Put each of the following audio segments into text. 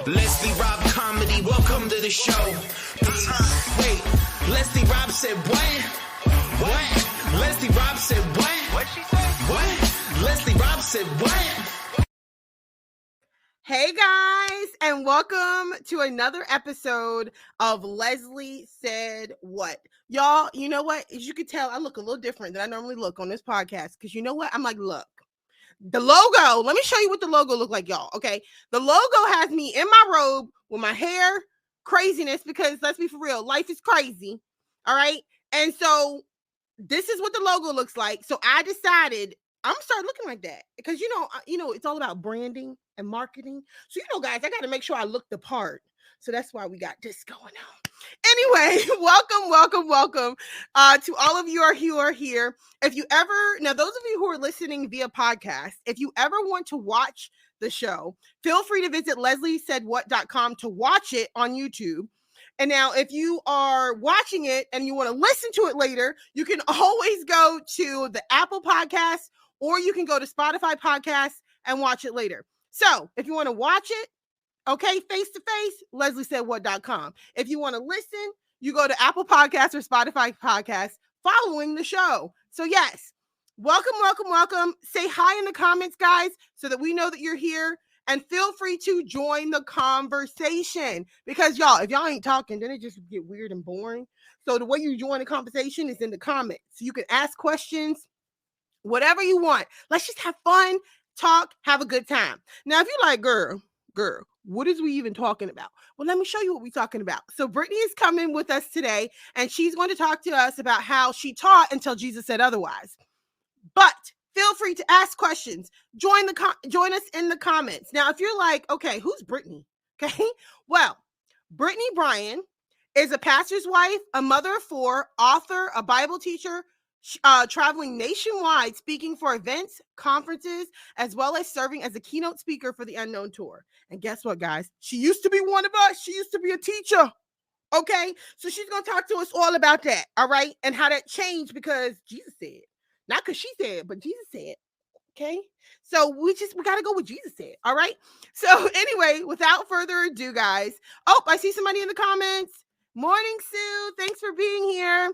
Leslie Rob comedy, welcome to the show. Wait, Leslie Rob said what? What? Leslie Rob said what? What she said? What? Leslie Rob said what? Hey guys, and welcome to another episode of Leslie Said What. Y'all, you know what? As you can tell, I look a little different than I normally look on this podcast because you know what? I'm like, look, the logo, let me show you what the logo look like, y'all, okay? The logo has me in my robe with my hair, craziness, because let's be for real, life is crazy, all right? And so this is what the logo looks like. So I decided I'm gonna start looking like that because you know it's all about branding and marketing. So guys, I got to make sure I look the part. So that's why we got this going on. Anyway, welcome to all of you who are here. If you ever, now those of you who are listening via podcast, if you ever want to watch the show, feel free to visit lesliesaidwhat.com to watch it on YouTube. And now if you are watching it and you want to listen to it later, you can always go to the Apple Podcast or you can go to Spotify Podcasts and watch it later. So if you want to watch it, okay, face to face, lesliesaidwhat.com. If you want to listen, you go to Apple Podcasts or Spotify Podcasts following the show. So yes, welcome. Say hi in the comments, guys, so that we know that you're here. And feel free to join the conversation because y'all, if y'all ain't talking, then it just get weird and boring. So the way you join the conversation is in the comments. So you can ask questions, whatever you want. Let's just have fun, talk, have a good time. Now, if you're like, girl, what is we even talking about? Well, let me show you what we're talking about. So Britni is coming with us today, and she's going to talk to us about how she taught until Jesus said otherwise. But feel free to ask questions. Join us in the comments. Now, if you're like, okay, who's Britni? Okay, well, Britni Bryan is a pastor's wife, a mother of four, author, a Bible teacher, traveling nationwide, speaking for events, conferences, as well as serving as a keynote speaker for the Unknown Tour. And guess what, guys? She used to be one of us. She used to be a teacher. Okay, so she's going to talk to us all about that, all right? And how that changed because Jesus said. Not because she said, but Jesus said. Okay, so we got to go with Jesus said. All right. So anyway, without further ado, guys. Oh, I see somebody in the comments. Morning, Sue. Thanks for being here.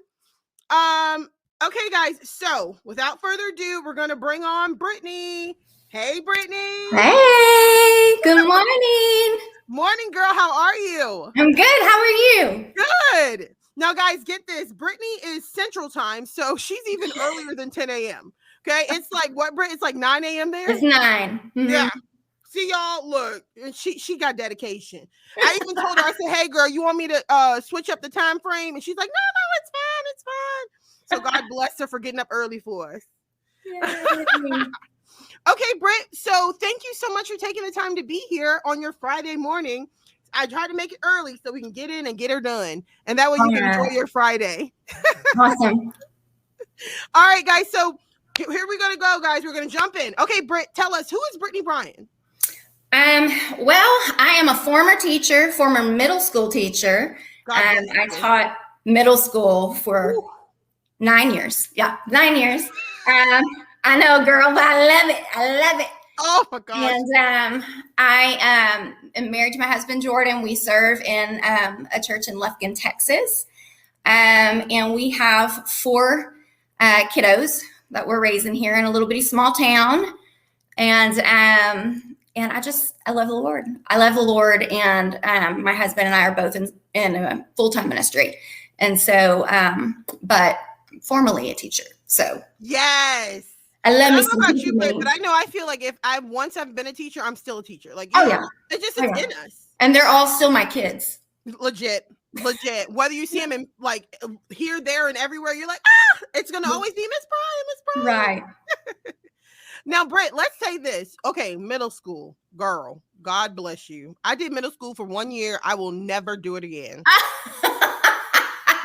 Okay, guys. So without further ado, we're gonna bring on Britni. Hey, Britni. Hey. Good morning. Morning, girl. How are you? I'm good. How are you? Good. Now, guys, get this. Britni is Central Time, so she's even earlier than 10 a.m. Okay, it's like what, Britt? It's like 9 a.m. there. It's 9. Mm-hmm. Yeah. See, y'all, look, she got dedication. I even told her, I said, "Hey, girl, you want me to switch up the time frame?" And she's like, "No, it's fine. So God bless her for getting up early for us. Okay, Britt. So thank you so much for taking the time to be here on your Friday morning. I tried to make it early so we can get in and get her done. And that way you can enjoy your Friday. Awesome. All right, guys. So here we're going to go, guys. We're going to jump in. Okay, Britt, tell us, who is Britni Bryan? Well, I am a former teacher, former middle school teacher. I taught middle school for 9 years. Yeah, 9 years. I know, girl, but I love it. Oh my God. And I am married to my husband, Jordan. We serve in a church in Lufkin, Texas. And we have 4 kiddos that we're raising here in a little bitty small town. And I love the Lord. I love the Lord. And my husband and I are both in a full-time ministry. And so, but formerly a teacher. So yes. I love me. I don't know about you, but I feel like if I've been a teacher, I'm still a teacher. Like, it just is in us. And they're all still my kids. Legit. Whether you see them in like here, there, and everywhere, you're like, it's gonna always be Miss Bryan. Right. Now, Britt, let's say this. Okay, middle school, girl. God bless you. I did middle school for 1 year. I will never do it again.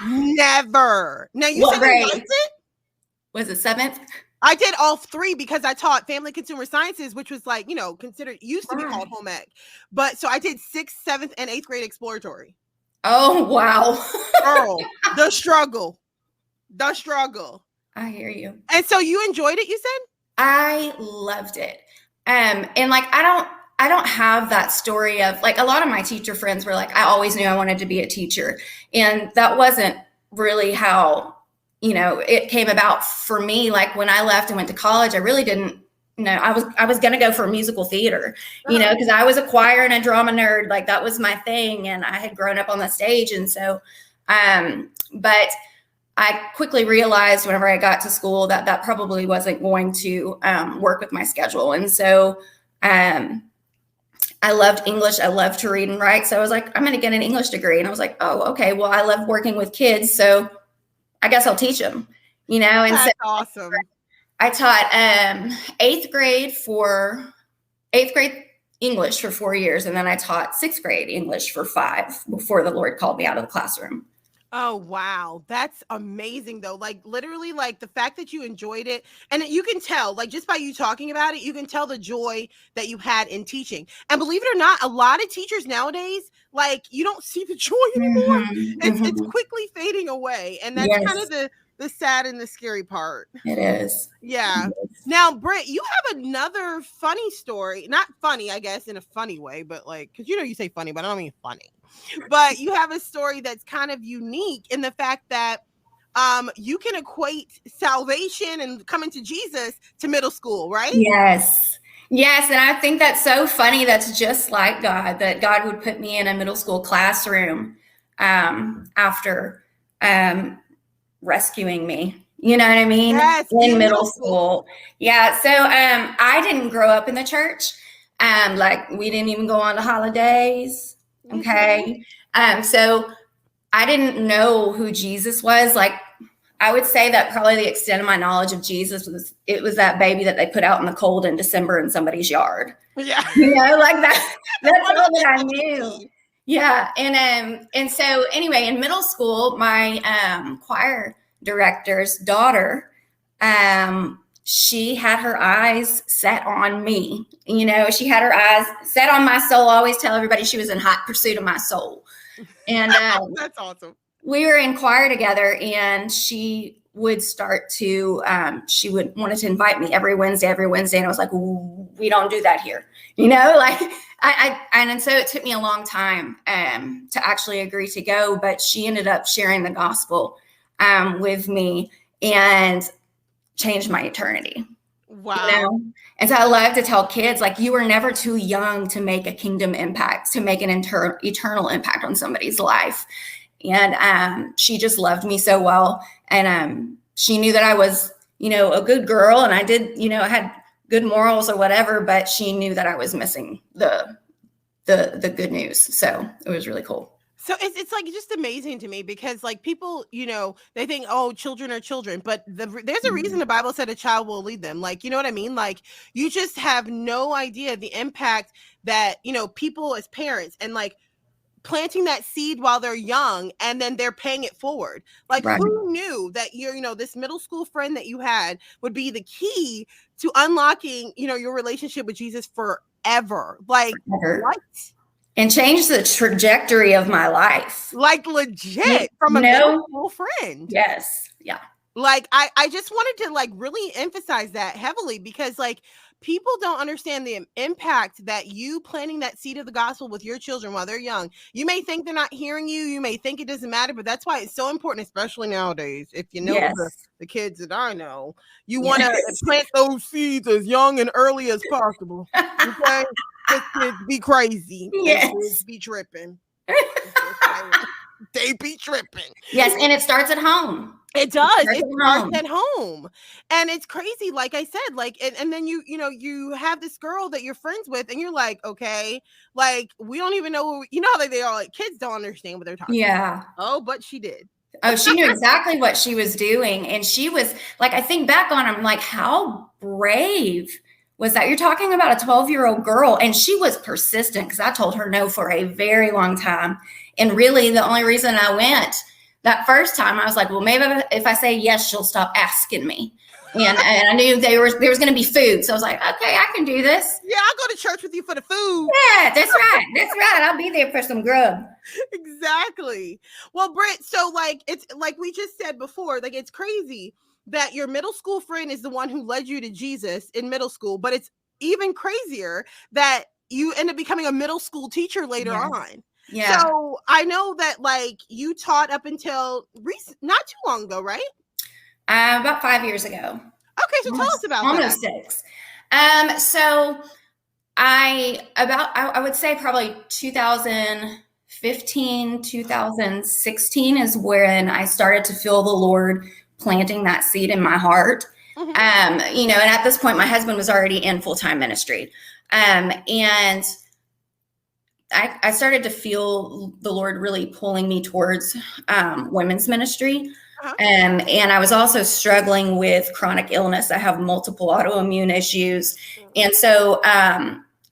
Never. Now you said you liked it? Was it 7th? I did all 3 because I taught family consumer sciences, which was like, used to be called home ec. But so I did 6th, 7th, and 8th grade exploratory. Oh, wow. Girl, the struggle. I hear you. And so you enjoyed it, you said? I loved it. And like, I don't have that story of like, a lot of my teacher friends were like, I always knew I wanted to be a teacher. And that wasn't really how, it came about for me. Like when I left and went to college, I really didn't, I was going to go for musical theater, because I was a choir and a drama nerd. Like that was my thing. And I had grown up on the stage. And so, but I quickly realized whenever I got to school that probably wasn't going to work with my schedule. And so, I loved English. I loved to read and write. So I was like, I'm going to get an English degree. And I was like, oh, okay. Well, I love working with kids. So I guess I'll teach them, and That's so awesome. I taught eighth grade English for 4 years. And then I taught sixth grade English for 5 before the Lord called me out of the classroom. Oh, wow. That's amazing though. Like literally like the fact that you enjoyed it, and you can tell like just by you talking about it, you can tell the joy that you had in teaching. And believe it or not, a lot of teachers nowadays, like you don't see the joy anymore. It's quickly fading away. And that's kind of the sad and the scary part. It is. Yeah. Now, Britt, you have another funny story. Not funny, I guess, in a funny way, but like, because you say funny, but I don't mean funny. But you have a story that's kind of unique in the fact that you can equate salvation and coming to Jesus to middle school, right? Yes. And I think that's so funny. That's just like God, that God would put me in a middle school classroom after rescuing me. You know what I mean? Yes, in middle school. Yeah. So I didn't grow up in the church. Like we didn't even go on to holidays. Okay. So I didn't know who Jesus was. Like I would say that probably the extent of my knowledge of Jesus was that baby that they put out in the cold in December in somebody's yard. Yeah. Like that. That's all that I knew. Yeah. And so anyway, in middle school, my choir director's daughter, she had her eyes set on me. She had her eyes set on my soul. I always tell everybody she was in hot pursuit of my soul. And that's awesome. We were in choir together, and she would start to, she wanted to invite me every Wednesday. And I was like, we don't do that here. Like and so it took me a long time to actually agree to go, but she ended up sharing the gospel with me and changed my eternity. Wow. And so I love to tell kids, like, you were never too young to make a kingdom impact, to make an eternal impact on somebody's life. And she just loved me so well. And she knew that I was, a good girl, and I did, I had good morals or whatever, but she knew that I was missing the good news. So it was really cool. So it's like just amazing to me because like people, they think, oh, children are children, but there's a reason the Bible said a child will lead them. Like, you know what I mean? Like you just have no idea the impact that, people as parents and like planting that seed while they're young and then they're paying it forward. Like right. Who knew that this middle school friend that you had would be the key to unlocking, your relationship with Jesus forever. Like what? And change the trajectory of my life. Like legit from a middle school friend. Yes. Yeah. Like I just wanted to like really emphasize that heavily because like people don't understand the impact that you planting that seed of the gospel with your children while they're young. You may think they're not hearing you. You may think it doesn't matter, but that's why it's so important, especially nowadays. If you know the kids that I know, you want to plant those seeds as young and early as possible. Okay. Kids be crazy. Yes. Kids be tripping. They be tripping. Yes, and it starts at home. It does. It starts at home. And it's crazy. Like I said, like, and then you have this girl that you're friends with and you're like, okay, like we don't even know, how they are. Like kids don't understand what they're talking about. Oh, but she did. Oh, she knew exactly what she was doing. And she was like, I think back on, I'm like, how brave was that? You're talking about a 12-year-old girl, and she was persistent because I told her no for a very long time. And really the only reason I went that first time, I was like, well, maybe if I say yes, she'll stop asking me. And I knew there was going to be food. So I was like, okay, I can do this. Yeah, I'll go to church with you for the food. Yeah, that's right. That's right. I'll be there for some grub. Exactly. Well, Britt, so like, it's like we just said before, like it's crazy that your middle school friend is the one who led you to Jesus in middle school, but it's even crazier that you end up becoming a middle school teacher later on. Yeah. So I know that like you taught up until not too long ago, right? About 5 years ago. Okay, so tell us about almost that. 6. So I would say probably 2015, 2016 is when I started to feel the Lord planting that seed in my heart. And at this point, my husband was already in full-time ministry. And I started to feel the Lord really pulling me towards women's ministry. And I was also struggling with chronic illness. I have multiple autoimmune issues. And so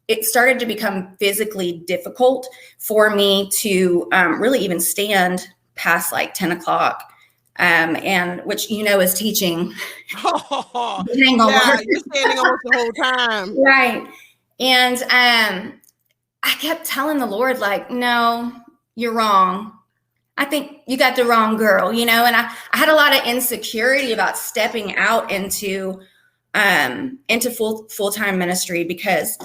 it started to become physically difficult for me to really even stand past like 10 o'clock. And which, is teaching. Oh, yeah, you're standing almost the whole time. Right. And I kept telling the Lord, like, no, you're wrong. I think you got the wrong girl, and I had a lot of insecurity about stepping out into full-time ministry because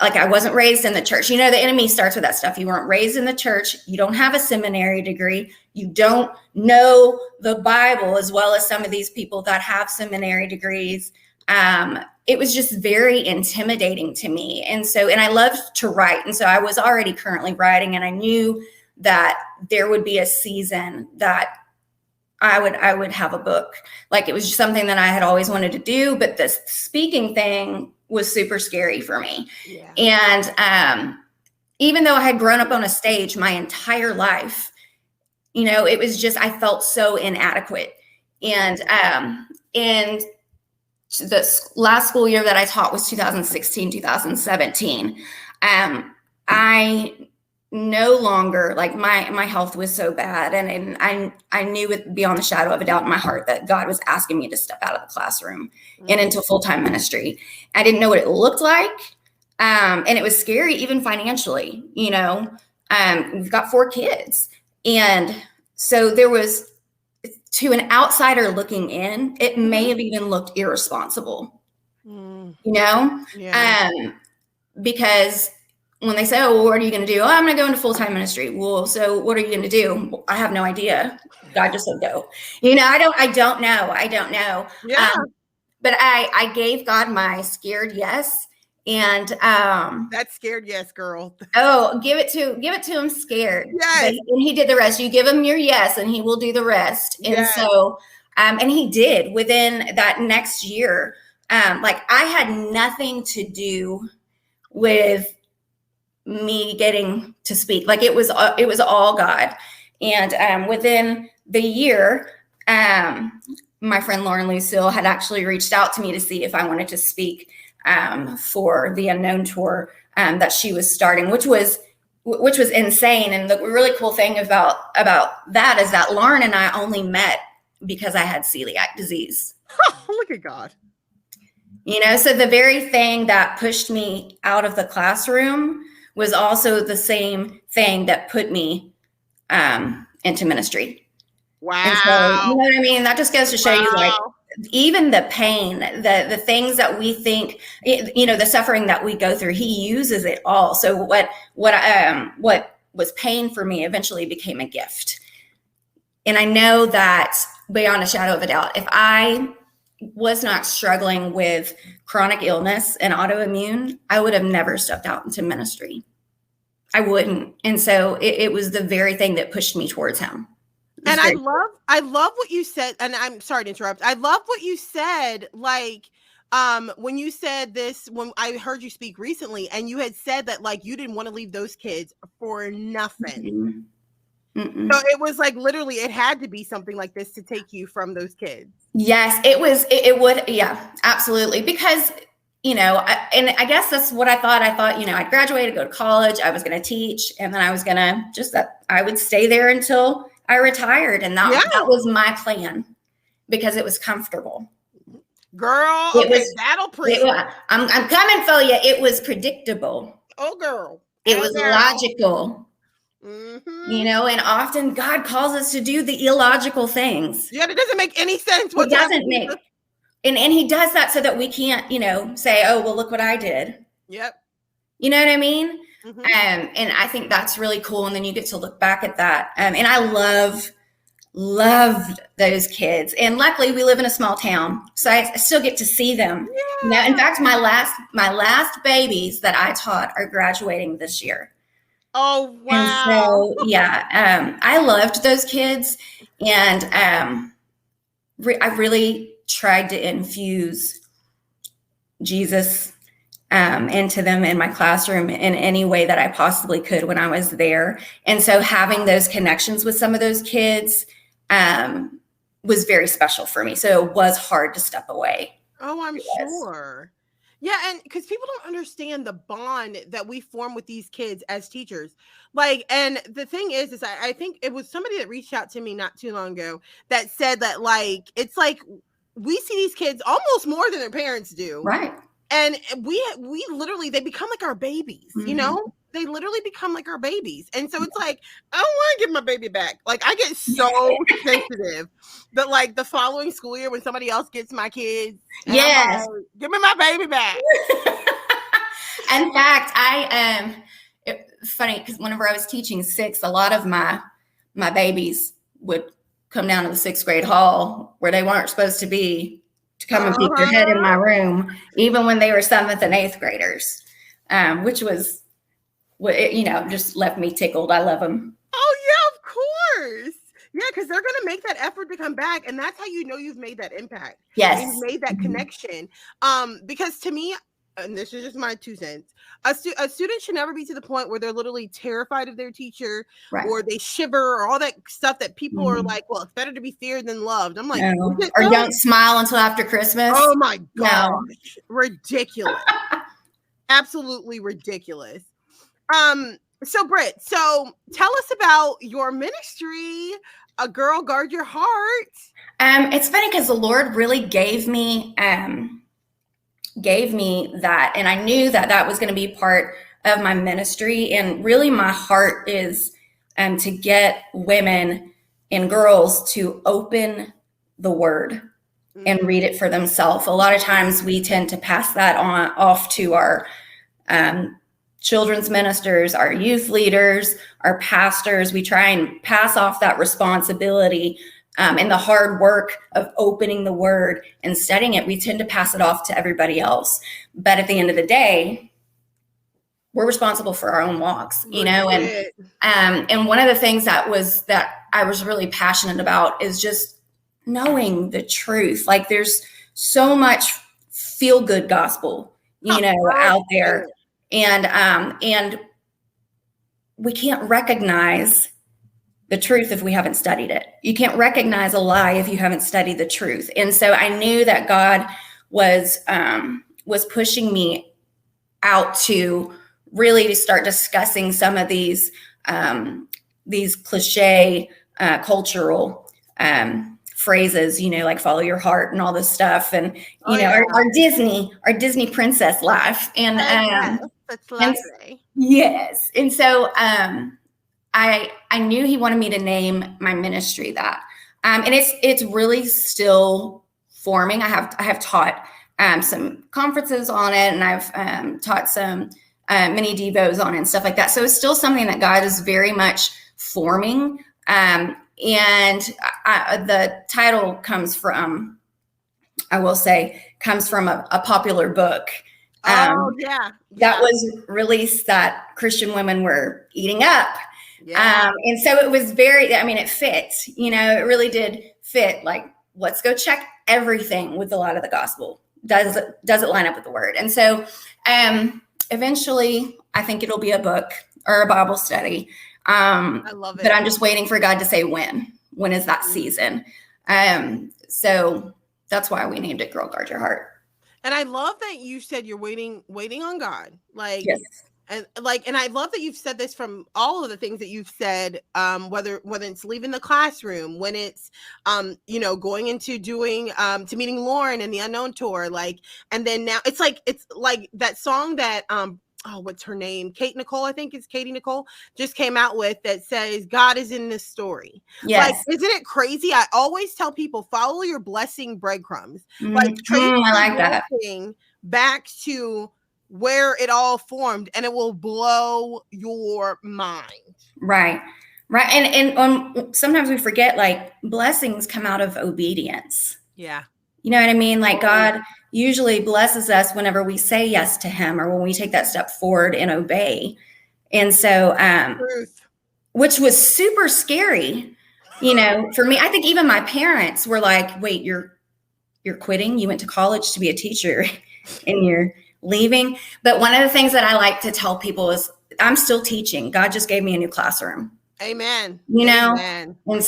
like I wasn't raised in the church. The enemy starts with that stuff. You weren't raised in the church. You don't have a seminary degree. You don't know the Bible as well as some of these people that have seminary degrees. It was just very intimidating to me. And I loved to write. And so I was already currently writing, and I knew that there would be a season that I would have a book. Like it was just something that I had always wanted to do, but the speaking thing was super scary for me. Yeah. And even though I had grown up on a stage my entire life, it was just, I felt so inadequate. And the last school year that I taught was 2016, 2017. I no longer, like my health was so bad. And I knew it beyond the shadow of a doubt in my heart that God was asking me to step out of the classroom and into full-time ministry. I didn't know what it looked like. And it was scary, even financially, we've got 4 kids. And so there was, to an outsider looking in, it may have even looked irresponsible, because when they say, oh, well, what are you going to do? Oh, I'm going to go into full-time ministry. Well, so what are you going to do? I have no idea. God just said go. I don't know. Yeah. But I gave God my scared yes. And that scared yes, girl. Oh, give it to him scared. Yes. And he did the rest. You give him your yes and he will do the rest. And yes. So and he did within that next year. Like I had nothing to do with me getting to speak. Like it was all God. And within the year, my friend Lauren Lucille had actually reached out to me to see if I wanted to speak for the Unknown tour that she was starting, which was insane. And the really cool thing about that is that Lauren and I only met because I had celiac disease. Look at God. So the very thing that pushed me out of the classroom was also the same thing that put me into ministry. Wow. And so, you know what I mean? That just goes to show you, like, even the pain, the things that we think, the suffering that we go through, he uses it all. So what was pain for me eventually became a gift. And I know that beyond a shadow of a doubt, if I was not struggling with chronic illness and autoimmune, I would have never stepped out into ministry. I wouldn't. And so it was the very thing that pushed me towards him. And I love what you said, and I'm sorry to interrupt. I love what you said, like, when you said this, when I heard you speak recently, and you had said that, like, you didn't want to leave those kids for nothing. Mm-mm. So it was like, literally, it had to be something like this to take you from those kids. Yes, it was, it would, yeah, absolutely. Because, and I guess that's what I thought. I thought, I'd graduate, go to college, I was going to teach, and then I was going to I would stay there until I retired. And that was my plan because it was comfortable. Girl, that'll preach. I'm coming for you. It was predictable. Oh, girl. It was logical. Mm-hmm. And often God calls us to do the illogical things. Yeah, it doesn't make any sense. It doesn't make. And he does that so that we can't, say, oh, well, look what I did. Yep. You know what I mean? Mhm. And I think that's really cool. And then you get to look back at that. And I loved those kids. And luckily we live in a small town, so I still get to see them. You know, in fact, my last babies that I taught are graduating this year. Oh, wow. And so, yeah, I loved those kids. And I really tried to infuse Jesus into them in my classroom in any way that I possibly could when I was there. And so having those connections with some of those kids was very special for me. So it was hard to step away. Oh, I'm sure. Yeah, and because people don't understand the bond that we form with these kids as teachers. Like, and the thing is I think it was somebody that reached out to me not too long ago that said that, like, it's like we see these kids almost more than their parents do. Right. And we literally, they become like our babies, you know? They literally become like our babies. And so it's like, I don't want to give my baby back. Like, I get so sensitive that, like, the following school year when somebody else gets my kids, yes, like, give me my baby back. In fact, it's funny because whenever I was teaching 6, a lot of my babies would come down to the 6th grade hall where they weren't supposed to be, to come and peek their head in my room, even when they were 7th and 8th graders, which was, you know, just left me tickled. I love them. Oh, yeah, of course. Yeah, because they're going to make that effort to come back. And that's how you know you've made that impact. Yes. You've made that connection. Because to me, and this is just my 2 cents, a student should never be to the point where they're literally terrified of their teacher, right, or they shiver, or all that stuff that people are like, well, it's better to be feared than loved. I'm like, no. Or don't smile until after Christmas. Oh my gosh. No. Ridiculous. Absolutely ridiculous. So Britt, so tell us about your ministry, A Girl Guard Your Heart. It's funny because the Lord really gave me that, and I knew that was going to be part of my ministry. And really my heart is to get women and girls to open the word and read it for themselves. A lot of times we tend to pass that off to our children's ministers, our youth leaders, our pastors. We try and pass off that responsibility and the hard work of opening the word and studying it. We tend to pass it off to everybody else. But at the end of the day, we're responsible for our own walks, you know. And one of the things that I was really passionate about is just knowing the truth. Like, there's so much feel good gospel, you know, out there. And we can't recognize the truth if we haven't studied it. You can't recognize a lie if you haven't studied the truth. And so I knew that God was pushing me out to really to start discussing some of these cliche cultural phrases, you know, like follow your heart and all this stuff. And, you know, our Disney princess life. And, that's lovely. Yes. And so, I knew he wanted me to name my ministry that, and it's really still forming. I have taught some conferences on it, and I've taught some mini devos on it and stuff like that. So it's still something that God is very much forming. And the title comes from, I will say, comes from a popular book. That was released that Christian women were eating up. Yeah. And so it was it fit, you know, it really did fit. Like, let's go check everything with a lot of the gospel. Does it line up with the word? And so eventually I think it'll be a book or a Bible study. I love it. But I'm just waiting for God to say when is that season? So that's why we named it Girl Guard Your Heart. And I love that you said you're waiting on God. Like, yes. And I love that you've said this from all of the things that you've said, whether it's leaving the classroom, when it's, you know, going into doing, to meeting Lauren and the Unknown Tour, like, and then now it's like that song that, what's her name? Katie Nicole just came out with that says, God is in this story. Yes. Like, isn't it crazy? I always tell people, follow your blessing breadcrumbs. Like, I like that. Back to where it all formed, and it will blow your mind. Right. Right. And sometimes we forget, like, blessings come out of obedience. Yeah. You know what I mean? Like, God usually blesses us whenever we say yes to him, or when we take that step forward and obey. And so, Truth. which was super scary, you know, for me. I think even my parents were like, wait, you're quitting? You went to college to be a teacher and you're leaving? But one of the things that I like to tell people is, I'm still teaching. God just gave me a new classroom. Amen. You know? Amen. And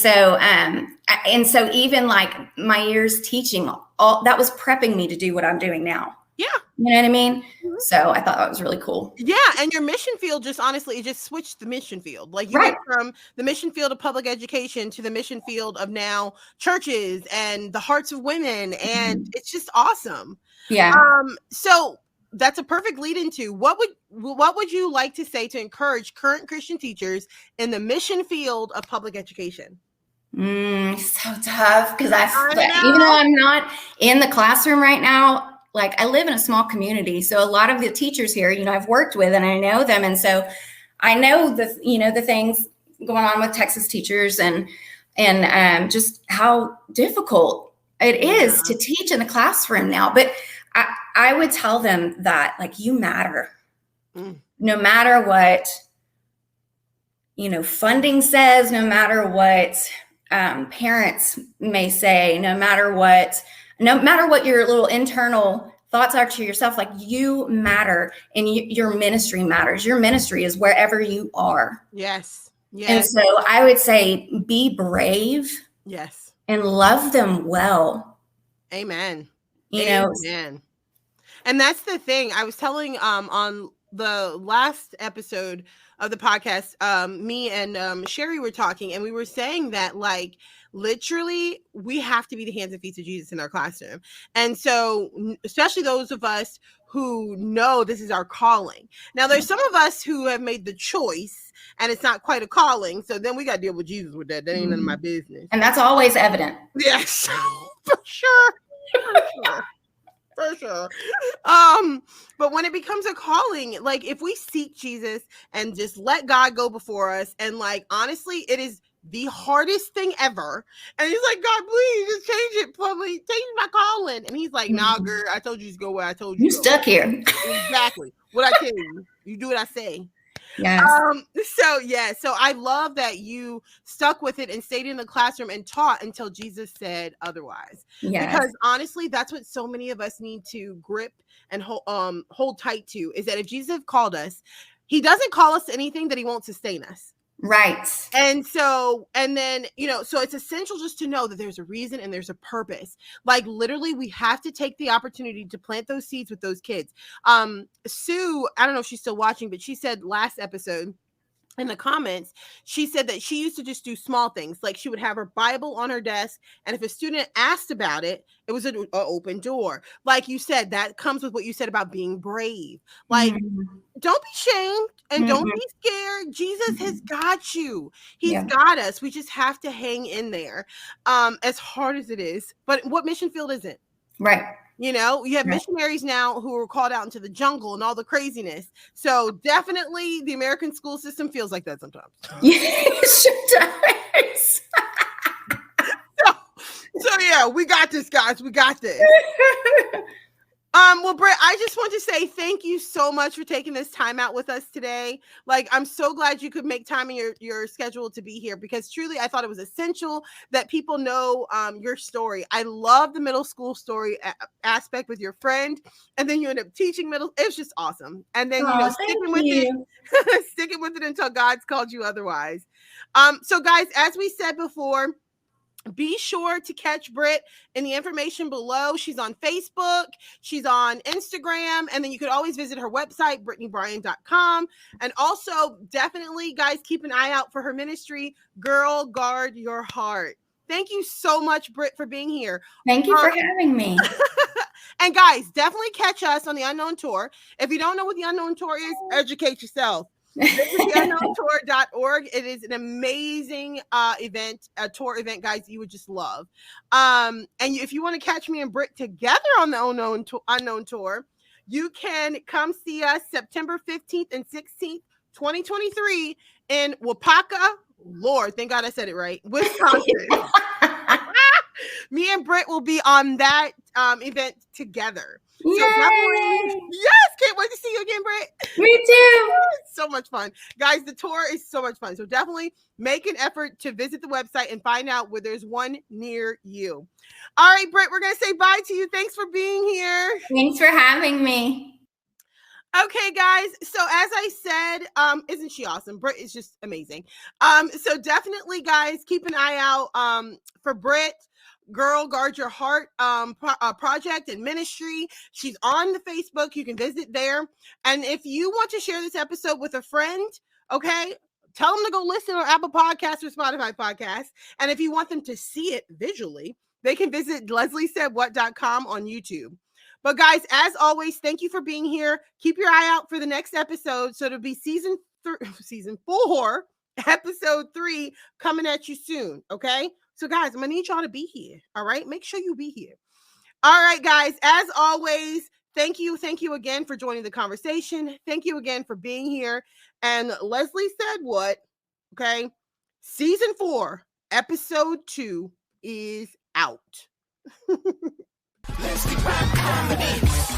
so even like my years teaching, all that was prepping me to do what I'm doing now. Yeah. You know what I mean? Mm-hmm. So I thought that was really cool. Yeah. And your mission field it just switched the mission field. Like, you Right. went from the mission field of public education to the mission field of now churches and the hearts of women. And it's just awesome. Yeah. So that's a perfect lead into what would you like to say to encourage current Christian teachers in the mission field of public education? So tough, because even though I'm not in the classroom right now, like, I live in a small community, so a lot of the teachers here, you know, I've worked with and I know them, and so I know the things going on with Texas teachers and just how difficult it is to teach in the classroom now. But I would tell them that, like, you matter. No matter what, you know, funding says, no matter what parents may say, no matter what your little internal thoughts are to yourself, like, you matter, and your ministry matters. Your ministry is wherever you are. Yes. Yes. And so I would say, be brave. Yes. And love them well. Amen. You know, Amen. And that's the thing. I was telling on the last episode of the podcast, me and Sherry were talking, and we were saying that, like, literally we have to be the hands and feet of Jesus in our classroom. And so, especially those of us who know this is our calling. Now, there's some of us who have made the choice and it's not quite a calling. So then we got to deal with Jesus with that. That ain't none of my business. And that's always evident. Yes, for sure. For sure. But when it becomes a calling, like, if we seek Jesus and just let God go before us, and, like, honestly, it is the hardest thing ever. And he's like, God, please just change it, please change my calling. And he's like, nah, girl, I told you to go where I told you. You stuck here. Exactly. What I tell you, you do what I say. Yes. So I love that you stuck with it and stayed in the classroom and taught until Jesus said otherwise. Yes. Because honestly, that's what so many of us need to grip and hold tight to, is that if Jesus called us, he doesn't call us to anything that he won't sustain us. Right. And then, you know, so it's essential just to know that there's a reason and there's a purpose. Like, literally, we have to take the opportunity to plant those seeds with those kids. Sue, I don't know if she's still watching, but she said last episode in the comments, she said that she used to just do small things. Like, she would have her Bible on her desk, and if a student asked about it, it was an open door. Like you said, that comes with what you said about being brave. Like, don't be shamed and don't be scared. Jesus has got you. He's got us. We just have to hang in there, as hard as it is. But what mission field isn't? Right. You know, you have missionaries now who are called out into the jungle and all the craziness. So definitely the American school system feels like that sometimes. Yeah, it sure does. So yeah, we got this, guys. We got this. Well, Britt, I just want to say thank you so much for taking this time out with us today. Like, I'm so glad you could make time in your schedule to be here, because truly I thought it was essential that people know your story. I love the middle school story aspect with your friend, and then you end up teaching middle. It was just awesome. And then, sticking with it until God's called you otherwise. So guys, as we said before, be sure to catch Britt in the information below. She's on Facebook, she's on Instagram, and then you could always visit her website, BritniBryan.com. And also, definitely, guys, keep an eye out for her ministry, Girl Guard Your Heart. Thank you so much, Britt, for being here. Thank you for having me. And guys, definitely catch us on the Unknown Tour. If you don't know what the Unknown Tour is, educate yourself. Visit theunknowntour.org. It is an amazing event, a tour event, guys, you would just love. And if you want to catch me and Britt together on the Unknown Tour, you can come see us September 15th and 16th, 2023 in Wapaka. Lord, thank God I said it right. Wisconsin. Me and Britt will be on that event together. Yay! So definitely, yes, can't wait to see you again, Britt. Me too. So much fun. Guys, the tour is so much fun. So definitely make an effort to visit the website and find out where there's one near you. All right, Britt, we're going to say bye to you. Thanks for being here. Thanks for having me. Okay, guys. So as I said, isn't she awesome? Britt is just amazing. So definitely, guys, keep an eye out for Britt. Girl Guard Your Heart project and ministry. She's on the Facebook. You can visit there. And if you want to share this episode with a friend, okay, tell them to go listen on Apple Podcasts or Spotify Podcasts. And if you want them to see it visually, they can visit lesliesaidwhat.com on YouTube. But guys, as always, thank you for being here. Keep your eye out for the next episode. So it'll be season 4, episode 3 coming at you soon. Okay. So guys, I'm gonna need y'all to be here. All right. Make sure you be here. All right, guys. As always, thank you. Thank you again for joining the conversation. Thank you again for being here. And Leslie said what? Okay. Season 4, episode 2 is out. Leslie Rob Comedy.